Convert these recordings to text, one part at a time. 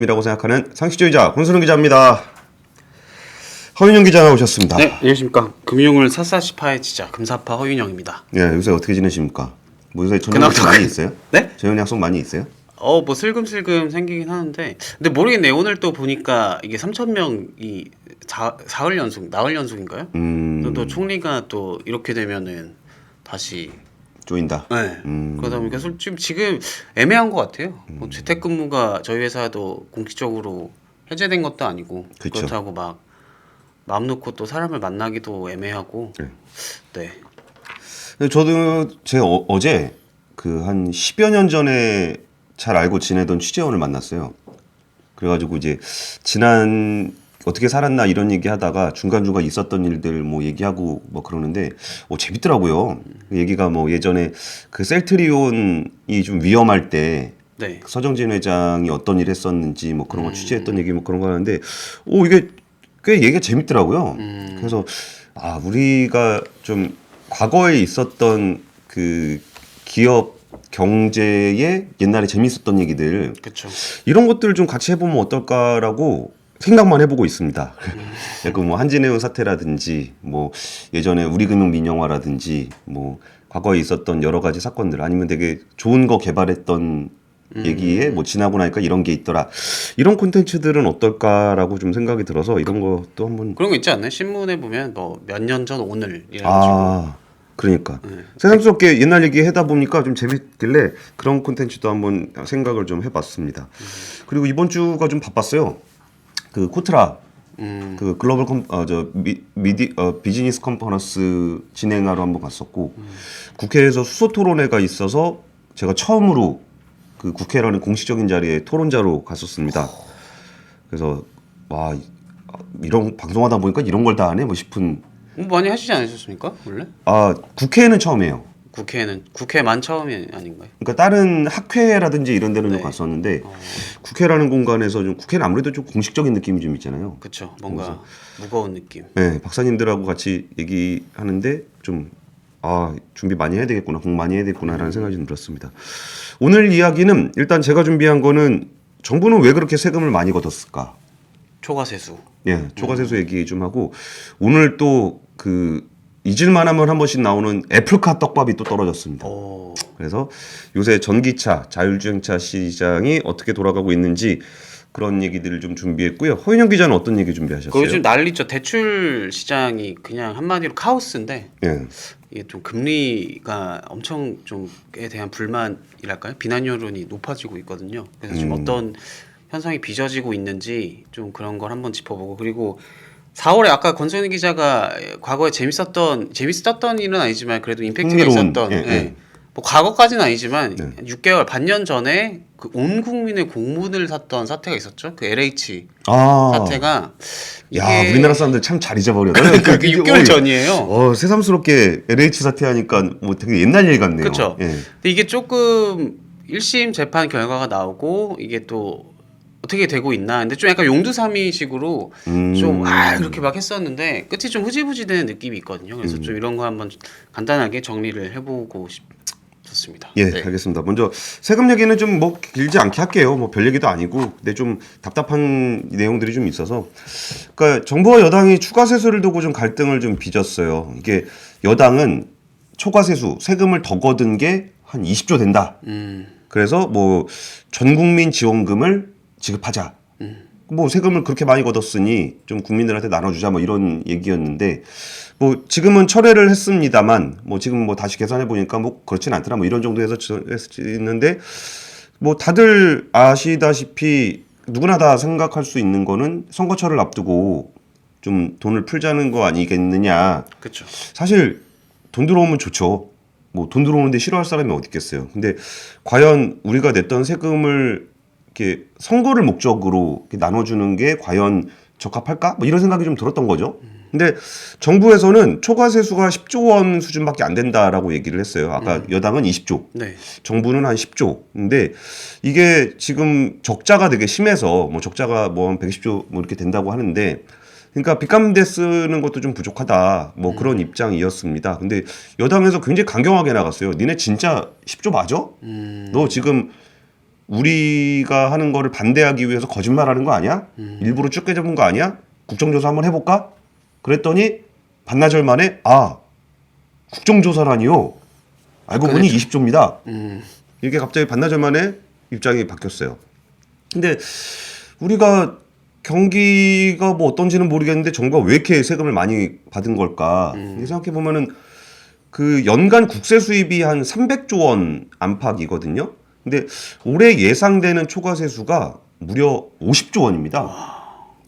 이라고 생각하는 상식주의자 권순우 기자입니다. 허윤영 기자 나오셨습니다. 네, 안녕하십니까. 금융을 샅샅이 파헤치자 금사파 허윤영입니다. 예, 요새 어떻게 지내십니까? 뭐 요새 저녁 약속 많이 있어요? 네? 저녁 약속 많이 있어요? 뭐 슬금슬금 생기긴 하는데, 근데 모르겠네. 오늘 또 보니까 이게 3,000명이 사흘 연속, 나흘 연속인가요? 또 총리가 또 이렇게 되면은 다시 쪼인다. 네. 그러다 보니까 지금 애매한 것 같아요. 뭐 재택근무가 저희 회사도 공식적으로 해제된 것도 아니고, 그쵸. 그렇다고 막 마음 놓고 또 사람을 만나기도 애매하고. 네. 근데 저도 제가 어제 그 한 10여 년 전에 잘 알고 지내던 취재원을 만났어요. 그래가지고 이제 지난 어떻게 살았나 이런 얘기하다가 중간중간 있었던 일들 뭐 얘기하고 뭐 그러는데 재밌더라고요. 그 얘기가 뭐 예전에 그 셀트리온이 좀 위험할 때 네. 서정진 회장이 어떤 일 했었는지 뭐 그런 거 취재했던 얘기 뭐 그런 거 하는데 이게 꽤 얘기가 재밌더라고요. 그래서 우리가 좀 과거에 있었던 그 기업 경제에 옛날에 재밌었던 얘기들 그렇죠. 이런 것들을 좀 같이 해보면 어떨까라고 생각만 해보고 있습니다. 그 뭐 한진해운 사태라든지 뭐 예전에 우리금융 민영화라든지 뭐 과거에 있었던 여러 가지 사건들 아니면 되게 좋은 거 개발했던 얘기에 뭐 지나고 나니까 이런 게 있더라. 이런 콘텐츠들은 어떨까라고 좀 생각이 들어서 이런 것도 한번 그런 거 있지 않나요? 신문에 보면 뭐 몇 년 전 오늘 이런 식으로. 그러니까 새삼스럽게 옛날 얘기 하다 보니까 좀 재밌길래 그런 콘텐츠도 한번 생각을 좀 해봤습니다. 그리고 이번 주가 좀 바빴어요. 그 코트라 그 글로벌 비즈니스 컨퍼런스 진행하러 한번 갔었고 국회에서 수소 토론회가 있어서 제가 처음으로 그 국회라는 공식적인 자리에 토론자로 갔었습니다. 그래서 이런 방송하다 보니까 이런 걸 다 하네 뭐 싶은. 많이 하시지 않으셨습니까? 원래? 국회는 처음이에요. 국회만 처음이 아닌가요? 그러니까 다른 학회라든지 이런 데는 좀 네. 갔었는데 국회라는 공간에서 좀 국회는 아무래도 좀 공식적인 느낌이 좀 있잖아요. 그렇죠. 뭔가 무거운 느낌. 네, 박사님들하고 같이 얘기하는데 좀 준비 많이 해야 되겠구나, 공부 많이 해야 되겠구나라는 생각이 좀 들었습니다. 오늘 이야기는 일단 제가 준비한 거는 정부는 왜 그렇게 세금을 많이 걷었을까? 초과세수. 예, 초과세수 얘기 좀 하고 오늘 또 그 잊을만하면 한 번씩 나오는 애플카 떡밥이 또 떨어졌습니다. 그래서 요새 전기차, 자율주행차 시장이 어떻게 돌아가고 있는지 그런 얘기들을 좀 준비했고요. 허윤영 기자는 어떤 얘기 준비하셨어요? 요즘 난리죠. 대출 시장이 그냥 한마디로 카오스인데 예. 이게 좀 금리가 엄청 좀에 대한 불만이랄까요? 비난 여론이 높아지고 있거든요. 그래서 지금 어떤 현상이 빚어지고 있는지 좀 그런 걸 한번 짚어보고 그리고 4월에 아까 권선희 기자가 과거에 재밌었던 일은 아니지만 그래도 임팩트가 있었던 뭐 과거까지는 아니지만 6개월 반년 전에 그 온 국민의 공문을 샀던 사태가 있었죠. 그 LH 사태가 우리나라 사람들 참 잘 잊어버려. 그게 6개월 전이에요. 새삼스럽게 LH 사태 하니까 뭐 되게 옛날 일 같네요. 그렇죠. 근데 이게 조금 1심 재판 결과가 나오고 이게 또 어떻게 되고 있나. 근데 좀 약간 용두사미식으로 좀 그렇게 막 했었는데 끝이 좀 흐지부지되는 느낌이 있거든요. 그래서 좀 이런 거 한번 간단하게 정리를 해보고 싶습니다. 예, 네. 알겠습니다. 먼저 세금 얘기는 좀 뭐 길지 않게 할게요. 뭐 별 얘기도 아니고, 근데 좀 답답한 내용들이 좀 있어서, 그러니까 정부와 여당이 추가세수를 두고 좀 갈등을 좀 빚었어요. 이게 여당은 초과세수 세금을 더 거둔 게 한 20조 된다. 그래서 뭐 전 국민 지원금을 지급하자. 뭐 세금을 그렇게 많이 걷었으니 좀 국민들한테 나눠주자 뭐 이런 얘기였는데 뭐 지금은 철회를 했습니다만 뭐 지금 뭐 다시 계산해 보니까 뭐 그렇진 않더라 뭐 이런 정도에서 했는데 뭐 다들 아시다시피 누구나 다 생각할 수 있는 거는 선거철을 앞두고 좀 돈을 풀자는 거 아니겠느냐. 그렇죠. 사실 돈 들어오면 좋죠. 뭐 돈 들어오는데 싫어할 사람이 어디 있겠어요. 근데 과연 우리가 냈던 세금을 이렇게 선거를 목적으로 이렇게 나눠주는 게 과연 적합할까? 뭐 이런 생각이 좀 들었던 거죠. 근데 정부에서는 초과세수가 10조 원 수준밖에 안 된다라고 얘기를 했어요. 아까 여당은 20조, 네. 정부는 한 10조. 근데 이게 지금 적자가 되게 심해서 뭐 적자가 뭐 한 120조 뭐 이렇게 된다고 하는데 그러니까 빚감대 쓰는 것도 좀 부족하다. 뭐 그런 입장이었습니다. 근데 여당에서 굉장히 강경하게 나갔어요. 니네 진짜 10조 맞아? 너 지금 우리가 하는 거를 반대하기 위해서 거짓말하는 거 아니야? 일부러 쭉 깨잡은 거 아니야? 국정조사 한번 해볼까? 그랬더니 반나절 만에 국정조사라니요? 알고 보니 20조입니다. 이게 갑자기 반나절 만에 입장이 바뀌었어요. 근데 우리가 경기가 뭐 어떤지는 모르겠는데 정부가 왜 이렇게 세금을 많이 받은 걸까? 생각해 보면은 그 연간 국세 수입이 한 300조 원 안팎이거든요. 근데 올해 예상되는 초과 세수가 무려 50조 원입니다.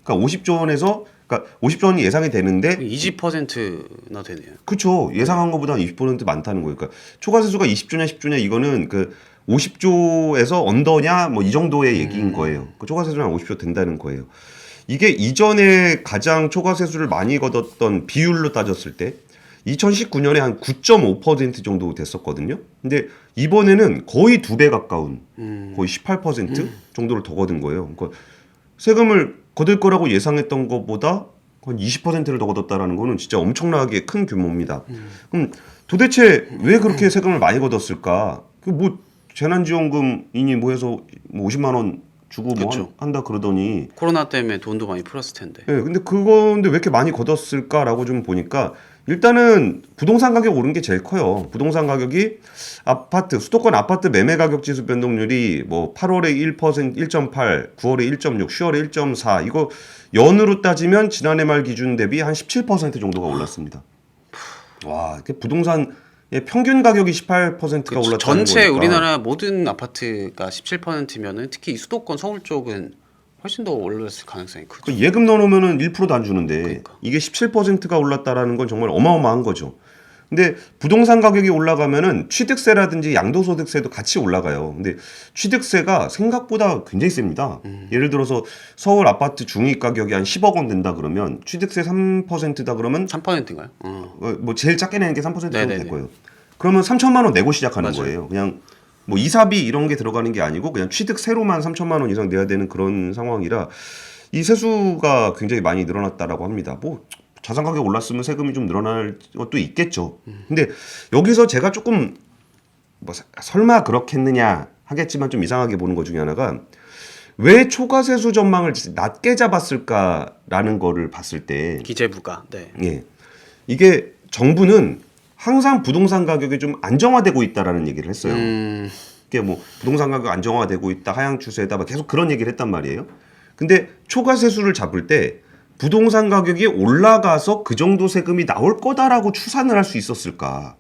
그러니까 50조 원에서 그러니까 50조 원이 예상이 되는데 20%나 되네요. 그렇죠. 예상한 것보다 20% 많다는 거예요. 그러니까 초과 세수가 20조냐 10조냐 이거는 그 50조에서 언더냐 뭐 이 정도의 얘기인 거예요. 그 초과 세수는 한 50조 된다는 거예요. 이게 이전에 가장 초과 세수를 많이 걷었던 비율로 따졌을 때 2019년에 한 9.5% 정도 됐었거든요. 근데 이번에는 거의 2배 가까운 거의 18% 정도를 더 걷은 거예요. 그러니까 세금을 거둘 거라고 예상했던 것보다 한 20%를 더 걷었다라는 거는 진짜 엄청나게 큰 규모입니다. 그럼 도대체 왜 그렇게 세금을 많이 걷었을까? 그 뭐 재난지원금이니 뭐 해서 뭐 50만 원 주고 뭐 그쵸. 한다 그러더니 코로나 때문에 돈도 많이 풀었을 텐데. 예, 근데 그건데 왜 이렇게 많이 걷었을까라고 좀 보니까 일단은 부동산 가격 오른 게 제일 커요. 부동산 가격이 수도권 아파트 매매 가격 지수 변동률이 뭐 8월에 1%, 1.8, 9월에 1.6, 10월에 1.4 이거 연으로 따지면 지난해 말 기준 대비 한 17% 정도가 올랐습니다. 와, 이게 부동산의 평균 가격이 18%가 올랐다는 전체 거니까. 우리나라 모든 아파트가 17%면은 특히 이 수도권 서울 쪽은 훨씬 더 올랐을 가능성이 크죠. 그 예금 넣어놓으면은 1%도 안 주는데 그러니까. 이게 17%가 올랐다라는 건 정말 어마어마한 거죠. 근데 부동산 가격이 올라가면은 취득세라든지 양도소득세도 같이 올라가요. 근데 취득세가 생각보다 굉장히 셉니다. 예를 들어서 서울 아파트 중위 가격이 한 10억 원 된다 그러면 취득세 3%다 그러면 3%인가요? 뭐 제일 작게 내는 게 3% 정도 될 네네네. 거예요. 그러면 3천만 원 내고 시작하는 맞아요. 거예요. 그냥 뭐 이사비 이런 게 들어가는 게 아니고 그냥 취득세로만 3천만 원 이상 내야 되는 그런 상황이라 이 세수가 굉장히 많이 늘어났다라고 합니다. 뭐 자산 가격 올랐으면 세금이 좀 늘어날 것도 있겠죠. 근데 여기서 제가 조금 뭐 설마 그렇겠느냐 하겠지만 좀 이상하게 보는 것 중에 하나가 왜 초과 세수 전망을 낮게 잡았을까라는 거를 봤을 때 기재부가. 네. 예. 이게 정부는 항상 부동산 가격이 좀 안정화되고 있다라는 얘기를 했어요. 이게 뭐 부동산 가격 안정화되고 있다, 하향 추세다, 막 계속 그런 얘기를 했단 말이에요. 근데 초과 세수를 잡을 때 부동산 가격이 올라가서 그 정도 세금이 나올 거다라고 추산을 할 수 있었을까?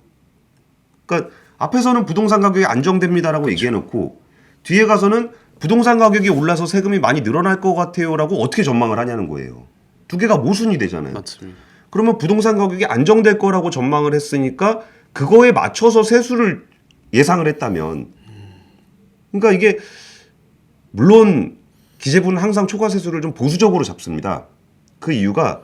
그러니까 앞에서는 부동산 가격이 안정됩니다라고 얘기해놓고 뒤에 가서는 부동산 가격이 올라서 세금이 많이 늘어날 것 같아요라고 어떻게 전망을 하냐는 거예요. 두 개가 모순이 되잖아요. 맞습니다. 그러면 부동산 가격이 안정될 거라고 전망을 했으니까 그거에 맞춰서 세수를 예상을 했다면 그러니까 이게 물론 기재부는 항상 초과 세수를 좀 보수적으로 잡습니다. 그 이유가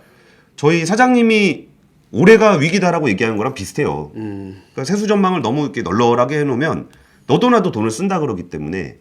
저희 사장님이 올해가 위기다라고 얘기하는 거랑 비슷해요. 그러니까 세수 전망을 너무 이렇게 널널하게 해놓으면 너도 나도 돈을 쓴다 그러기 때문에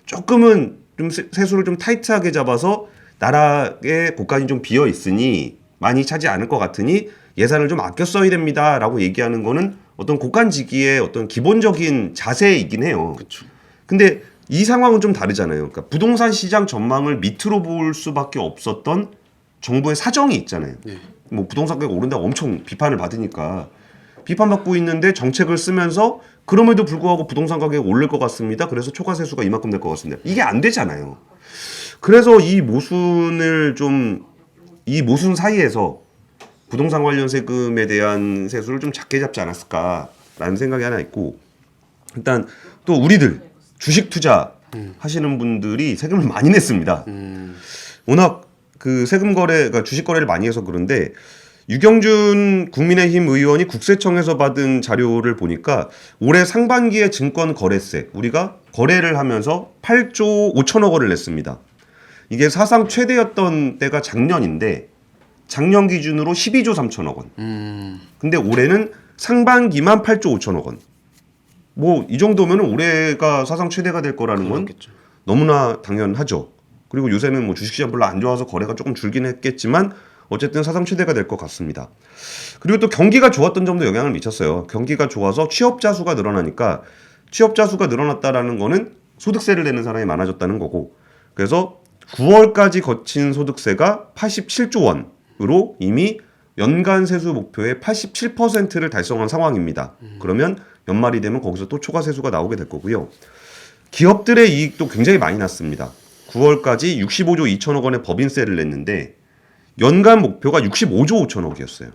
조금은 좀 세수를 좀 타이트하게 잡아서 나라의 곳간이 좀 비어 있으니 많이 차지 않을 것 같으니 예산을 좀 아껴 써야 됩니다라고 얘기하는 거는 어떤 곳간지기의 어떤 기본적인 자세이긴 해요. 그렇죠. 근데 이 상황은 좀 다르잖아요. 그러니까 부동산 시장 전망을 밑으로 볼 수밖에 없었던 정부의 사정이 있잖아요. 네. 뭐 부동산 가격 오른다고 엄청 비판을 받으니까 비판받고 있는데 정책을 쓰면서 그럼에도 불구하고 부동산 가격이 오를 것 같습니다. 그래서 초과 세수가 이만큼 될 것 같습니다. 이게 안 되잖아요. 그래서 이 모순 사이에서 부동산 관련 세금에 대한 세수를 좀 작게 잡지 않았을까라는 생각이 하나 있고 일단 또 우리들 주식 투자 하시는 분들이 세금을 많이 냈습니다. 워낙 그 세금 거래, 그러니까 주식 거래를 많이 해서 그런데 유경준 국민의힘 의원이 국세청에서 받은 자료를 보니까 올해 상반기에 증권 거래세 우리가 거래를 하면서 8조 5천억 원을 냈습니다. 이게 사상 최대였던 때가 작년인데 작년 기준으로 12조 3천억 원. 근데 올해는 상반기만 8조 5천억 원. 뭐 이 정도면 올해가 사상 최대가 될 거라는 건 그렇겠죠. 너무나 당연하죠. 그리고 요새는 뭐 주식시장 별로 안 좋아서 거래가 조금 줄긴 했겠지만 어쨌든 사상 최대가 될 것 같습니다. 그리고 또 경기가 좋았던 점도 영향을 미쳤어요. 경기가 좋아서 취업자 수가 늘어나니까 취업자 수가 늘어났다라는 거는 소득세를 내는 사람이 많아졌다는 거고 그래서 9월까지 거친 소득세가 87조 원으로 이미 연간 세수 목표의 87%를 달성한 상황입니다. 그러면 연말이 되면 거기서 또 초과 세수가 나오게 될 거고요. 기업들의 이익도 굉장히 많이 났습니다. 9월까지 65조 2천억 원의 법인세를 냈는데 연간 목표가 65조 5천억이었어요.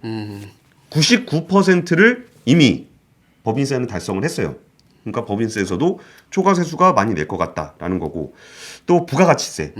99%를 이미 법인세는 달성을 했어요. 그러니까 법인세에서도 초과 세수가 많이 낼 것 같다라는 거고 또 부가가치세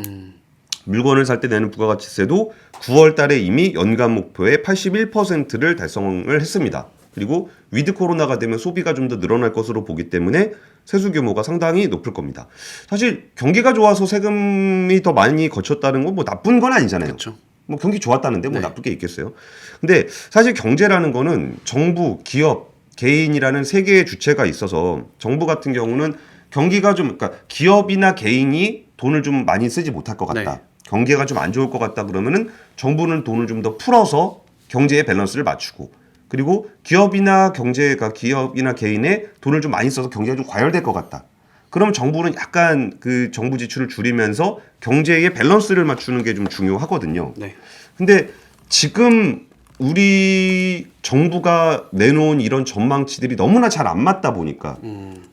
물건을 살 때 내는 부가가치세도 9월 달에 이미 연간 목표의 81%를 달성을 했습니다. 그리고 위드 코로나가 되면 소비가 좀 더 늘어날 것으로 보기 때문에 세수 규모가 상당히 높을 겁니다. 사실 경기가 좋아서 세금이 더 많이 거쳤다는 건 뭐 나쁜 건 아니잖아요. 그렇죠. 뭐 경기 좋았다는데 뭐 네. 나쁠 게 있겠어요. 근데 사실 경제라는 거는 정부, 기업, 개인이라는 세 개의 주체가 있어서 정부 같은 경우는 경기가 좀 그러니까 기업이나 개인이 돈을 좀 많이 쓰지 못할 것 같다. 네. 경기가 좀 안 좋을 것 같다 그러면은 정부는 돈을 좀 더 풀어서 경제의 밸런스를 맞추고 그리고 기업이나 개인의 돈을 좀 많이 써서 경제가 좀 과열될 것 같다. 그러면 정부는 약간 그 정부 지출을 줄이면서 경제의 밸런스를 맞추는 게 좀 중요하거든요. 네. 근데 지금 우리 정부가 내놓은 이런 전망치들이 너무나 잘 안 맞다 보니까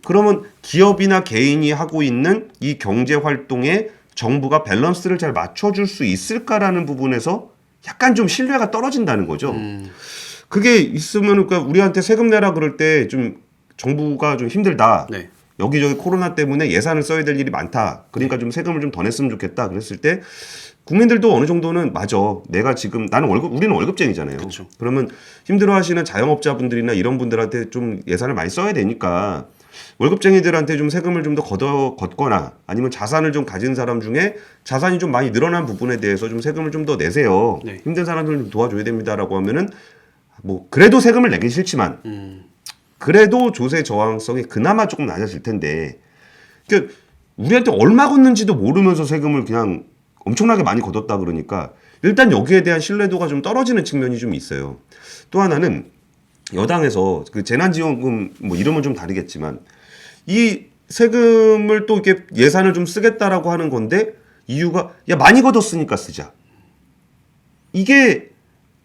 그러면 기업이나 개인이 하고 있는 이 경제 활동에 정부가 밸런스를 잘 맞춰줄 수 있을까라는 부분에서 약간 좀 신뢰가 떨어진다는 거죠. 그게 있으면 그러니까 우리한테 세금 내라 그럴 때 좀 정부가 좀 힘들다. 네. 여기저기 코로나 때문에 예산을 써야 될 일이 많다. 그러니까 좀 세금을 좀 더 냈으면 좋겠다. 그랬을 때 국민들도 어느 정도는 맞아. 내가 지금 우리는 월급쟁이잖아요. 그쵸. 그러면 힘들어하시는 자영업자분들이나 이런 분들한테 좀 예산을 많이 써야 되니까 월급쟁이들한테 좀 세금을 좀 더 걷거나 아니면 자산을 좀 가진 사람 중에 자산이 좀 많이 늘어난 부분에 대해서 좀 세금을 좀 더 내세요. 네. 힘든 사람들 좀 도와줘야 됩니다라고 하면은 뭐 그래도 세금을 내기 싫지만 그래도 조세 저항성이 그나마 조금 낮아질 텐데 그러니까 우리한테 얼마 걷는지도 모르면서 세금을 그냥 엄청나게 많이 걷었다 그러니까 일단 여기에 대한 신뢰도가 좀 떨어지는 측면이 좀 있어요. 또 하나는 여당에서 그 재난지원금 뭐 이름은 좀 다르겠지만 이 세금을 또 이렇게 예산을 좀 쓰겠다라고 하는 건데 이유가 야 많이 걷었으니까 쓰자. 이게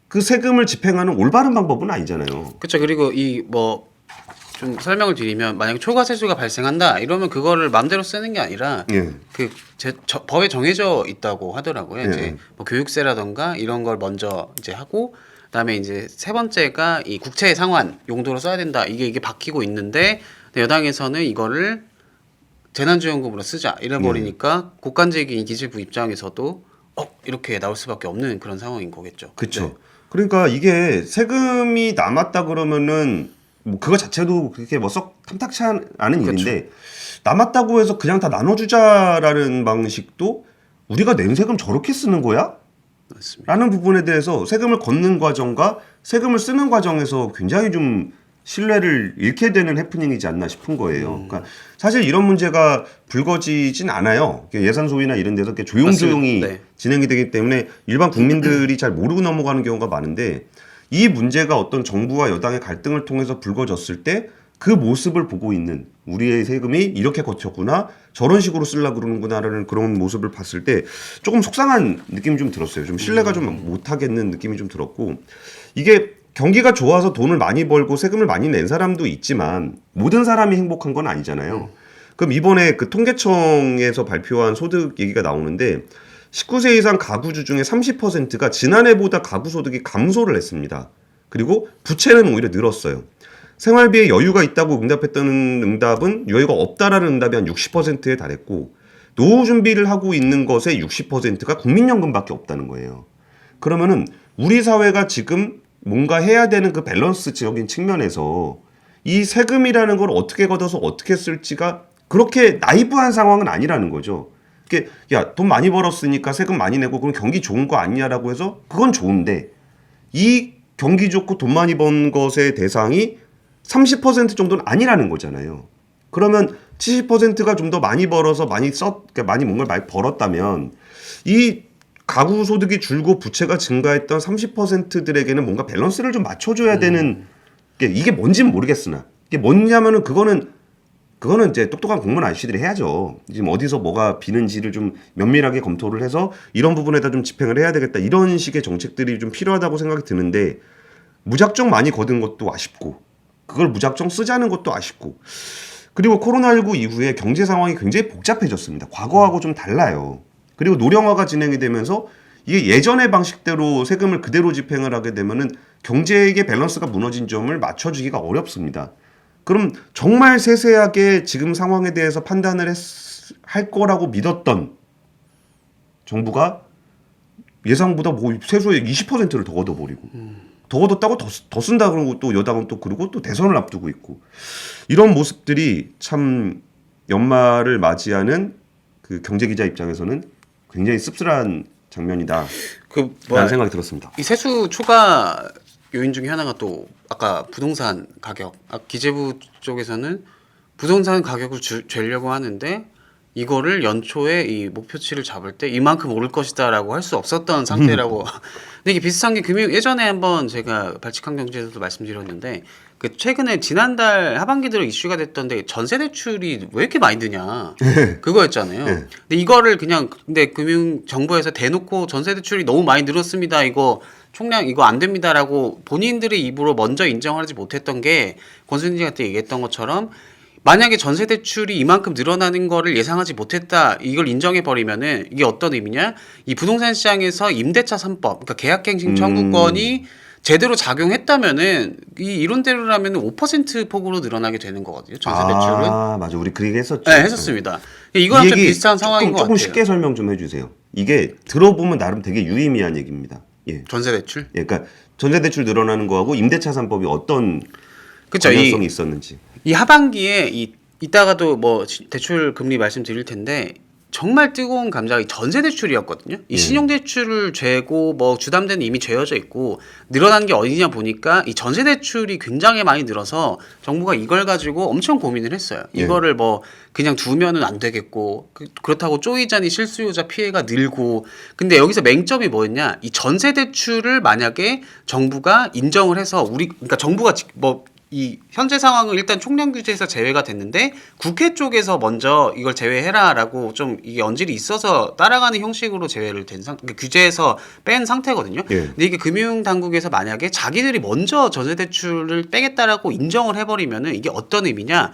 그 세금을 집행하는 올바른 방법은 아니잖아요. 그렇죠. 그리고 이 뭐 좀 설명을 드리면 만약에 초과 세수가 발생한다 이러면 그거를 마음대로 쓰는 게 아니라 예. 법에 정해져 있다고 하더라고요. 예. 이제 뭐 교육세라던가 이런 걸 먼저 이제 하고 그다음에 이제 세 번째가 이 국채 상환 용도로 써야 된다. 이게 바뀌고 있는데 여당에서는 이거를 재난지원금으로 쓰자 이래 버리니까 국간제기인 기재부 입장에서도 이렇게 나올 수밖에 없는 그런 상황인 거겠죠. 그렇죠. 그러니까 이게 세금이 남았다 그러면은 뭐 그거 자체도 그렇게 뭐 썩 탐탁치 않은 일인데 남았다고 해서 그냥 다 나눠주자라는 방식도 우리가 낸 세금 저렇게 쓰는 거야? 맞습니다. 라는 부분에 대해서 세금을 걷는 과정과 세금을 쓰는 과정에서 굉장히 좀 신뢰를 잃게 되는 해프닝이지 않나 싶은 거예요. 그러니까 사실 이런 문제가 불거지진 않아요. 예산 소위나 이런 데서 이렇게 조용조용히 맞습니다. 네. 진행이 되기 때문에 일반 국민들이 잘 모르고 넘어가는 경우가 많은데 이 문제가 어떤 정부와 여당의 갈등을 통해서 불거졌을 때 그 모습을 보고 있는 우리의 세금이 이렇게 거쳤구나 저런 식으로 쓰려고 그러는구나라는 그런 모습을 봤을 때 조금 속상한 느낌이 좀 들었어요. 좀 신뢰가 좀 못하겠는 느낌이 좀 들었고 이게 경기가 좋아서 돈을 많이 벌고 세금을 많이 낸 사람도 있지만 모든 사람이 행복한 건 아니잖아요. 그럼 이번에 그 통계청에서 발표한 소득 얘기가 나오는데 19세 이상 가구주 중에 30%가 지난해보다 가구 소득이 감소를 했습니다. 그리고 부채는 오히려 늘었어요. 생활비에 여유가 있다고 응답했던 응답은 여유가 없다라는 응답이 한 60%에 달했고 노후 준비를 하고 있는 것의 60%가 국민연금밖에 없다는 거예요. 그러면은 우리 사회가 지금 뭔가 해야 되는 그 밸런스적인 측면에서 이 세금이라는 걸 어떻게 걷어서 어떻게 쓸지가 그렇게 나이브한 상황은 아니라는 거죠. 이게 야, 돈 많이 벌었으니까 세금 많이 내고 그럼 경기 좋은 거 아니냐라고 해서 그건 좋은데 이 경기 좋고 돈 많이 번 것의 대상이 30% 정도는 아니라는 거잖아요. 그러면 70%가 좀 더 많이 벌어서 그러니까 많이 뭔가를 많이 벌었다면 이 가구 소득이 줄고 부채가 증가했던 30%들에게는 뭔가 밸런스를 좀 맞춰줘야 되는 게 이게 뭔지는 모르겠으나 이게 뭐냐면은 그거는 그거는 이제 똑똑한 공무원 아저씨들이 해야죠. 지금 어디서 뭐가 비는지를 좀 면밀하게 검토를 해서 이런 부분에다 좀 집행을 해야 되겠다. 이런 식의 정책들이 좀 필요하다고 생각이 드는데 무작정 많이 거둔 것도 아쉽고 그걸 무작정 쓰자는 것도 아쉽고 그리고 코로나19 이후에 경제 상황이 굉장히 복잡해졌습니다. 과거하고 좀 달라요. 그리고 노령화가 진행이 되면서 이게 예전의 방식대로 세금을 그대로 집행을 하게 되면은 경제의 밸런스가 무너진 점을 맞춰주기가 어렵습니다. 그럼 정말 세세하게 지금 상황에 대해서 판단을 할 거라고 믿었던 정부가 예상보다 뭐 세수의 20%를 더 걷어버리고 더 걷었다고 더 쓴다 그러고 또 여당은 또 그러고 또 대선을 앞두고 있고 이런 모습들이 참 연말을 맞이하는 그 경제 기자 입장에서는 굉장히 씁쓸한 장면이다. 라는 생각이 들었습니다. 이 세수 초과 요인 중에 하나가 또 아까 부동산 가격. 기재부 쪽에서는 부동산 가격을 재려고 하는데 이거를 연초에 이 목표치를 잡을 때 이만큼 오를 것이다라고 할 수 없었던 상태라고. 근데 이게 비슷한 게 예전에 한번 제가 발칙한 경제에서도 말씀드렸는데 그 최근에 지난달 하반기 들어 이슈가 됐던데 전세 대출이 왜 이렇게 많이 드냐 그거였잖아요. 근데 이거를 근데 정부에서 대놓고 전세 대출이 너무 많이 늘었습니다. 이거 총량 이거 안 됩니다라고 본인들의 입으로 먼저 인정하지 못했던 게 권순진한테 얘기했던 것처럼 만약에 전세 대출이 이만큼 늘어나는 거를 예상하지 못했다 이걸 인정해 버리면은 이게 어떤 의미냐? 이 부동산 시장에서 임대차 3법 그러니까 계약갱신 청구권이 제대로 작용했다면은 이 이론대로라면 5% 폭으로 늘어나게 되는 거거든요. 전세 대출은. 아 맞아, 우리 그 얘기 했었죠. 네, 했었습니다. 이거랑 좀 비슷한 상황인 것 조금 같아요. 쉽게 설명 좀 해주세요. 이게 들어보면 나름 되게 유의미한 얘기입니다. 예. 전세 대출? 예, 그러니까 전세 대출 늘어나는 거하고 임대차 3법이 어떤 그쵸, 관련성이 있었는지. 이 하반기에 이따가도 뭐 대출 금리 말씀드릴 텐데 정말 뜨거운 감자가 이 전세 대출이었거든요. 이 신용 대출을 죄고 뭐 주담대는 이미 죄어져 있고 늘어난 게 어디냐 보니까 이 전세 대출이 굉장히 많이 늘어서 정부가 이걸 가지고 엄청 고민을 했어요. 이거를 뭐 그냥 두면은 안 되겠고 그렇다고 쪼이자니 실수요자 피해가 늘고 근데 여기서 맹점이 뭐였냐? 이 전세 대출을 만약에 정부가 인정을 해서 그러니까 정부가 이 현재 상황은 일단 총량 규제에서 제외가 됐는데 국회 쪽에서 먼저 이걸 제외해라라고 좀 이게 언질이 있어서 따라가는 형식으로 제외를 그러니까 규제에서 뺀 상태거든요. 근데 이게 금융 당국에서 만약에 자기들이 먼저 전세 대출을 빼겠다라고 인정을 해버리면은 이게 어떤 의미냐?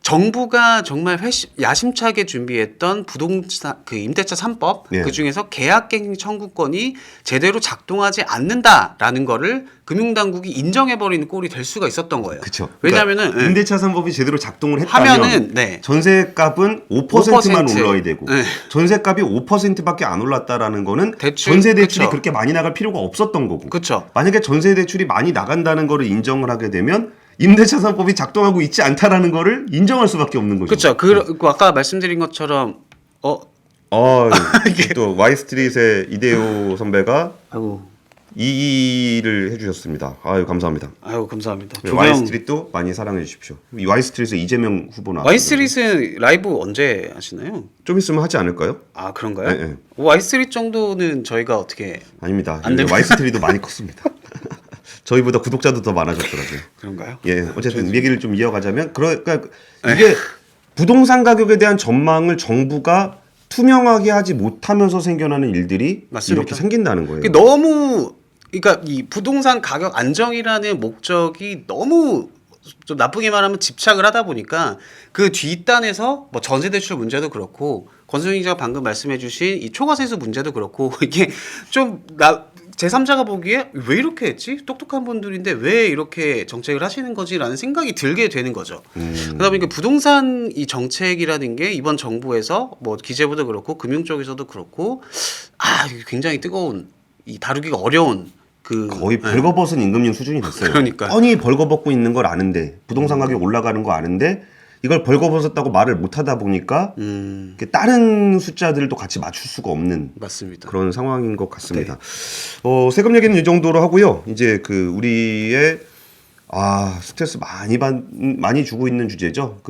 정부가 정말 야심차게 준비했던 부동산 임대차 3법 그 중에서 계약갱신 청구권이 제대로 작동하지 않는다라는 거를 금융당국이 인정해버리는 꼴이 될 수가 있었던 거예요. 그렇죠. 왜냐하면은 그러니까 임대차 3법이 제대로 작동을 했다면 하면은 전세값은 5%만 올라야 되고 전세값이 5%밖에 안 올랐다라는 거는 전세 대출이 그렇게 많이 나갈 필요가 없었던 거고. 그쵸. 만약에 전세 대출이 많이 나간다는 거를 인정을 하게 되면 임대차 3법이 작동하고 있지 않다라는 거를 인정할 수밖에 없는 거죠. 그렇죠. 그리고 아까 말씀드린 것처럼 또 와이스트릿의 이대호 선배가 아이고. 이의를 해주셨습니다. 아유 감사합니다. 아유 감사합니다. 네, 와이스트릿도 많이 사랑해 주십시오. 이 와이스트릿에 이재명 후보 나왔어요. 와이스트릿은 라이브 언제 하시나요? 좀 있으면 하지 않을까요? 아 그런가요? 네. 와이스트릿 정도는 저희가 어떻게 아닙니다. 안 됩니다. 와이스트릿도 많이 컸습니다. 저희보다 구독자도 더 많아졌더라고요. 그런가요? 예, 어쨌든 얘기를 좀 이어가자면 그러니까 이게 부동산 가격에 대한 전망을 정부가 투명하게 하지 못하면서 생겨나는 일들이 맞습니다. 이렇게 생긴다는 거예요. 그러니까 이 부동산 가격 안정이라는 목적이 너무 좀 나쁘게 말하면 집착을 하다 보니까 그 뒷단에서 뭐 전세 대출 문제도 그렇고 권순희 기자가 방금 말씀해주신 이 초과세수 문제도 그렇고 이게 좀 제3자가 보기에 왜 이렇게 했지? 똑똑한 분들인데 왜 이렇게 정책을 하시는 거지라는 생각이 들게 되는 거죠. 그러다 보니까 부동산 이 정책이라는 게 이번 정부에서 뭐 기재부도 그렇고 금융 쪽에서도 그렇고 굉장히 뜨거운 이 다루기가 어려운 거의 벌거벗은 임금님 수준이 됐어요. 그러니까. 뻔히 벌거벗고 있는 걸 아는데 부동산 가격 올라가는 거 아는데 이걸 벌거벗었다고 말을 못하다 보니까 다른 숫자들도 같이 맞출 수가 없는 맞습니다. 그런 상황인 것 같습니다. 세금 얘기는 이 정도로 하고요. 이제 우리의 스트레스 많이 주고 있는 주제죠.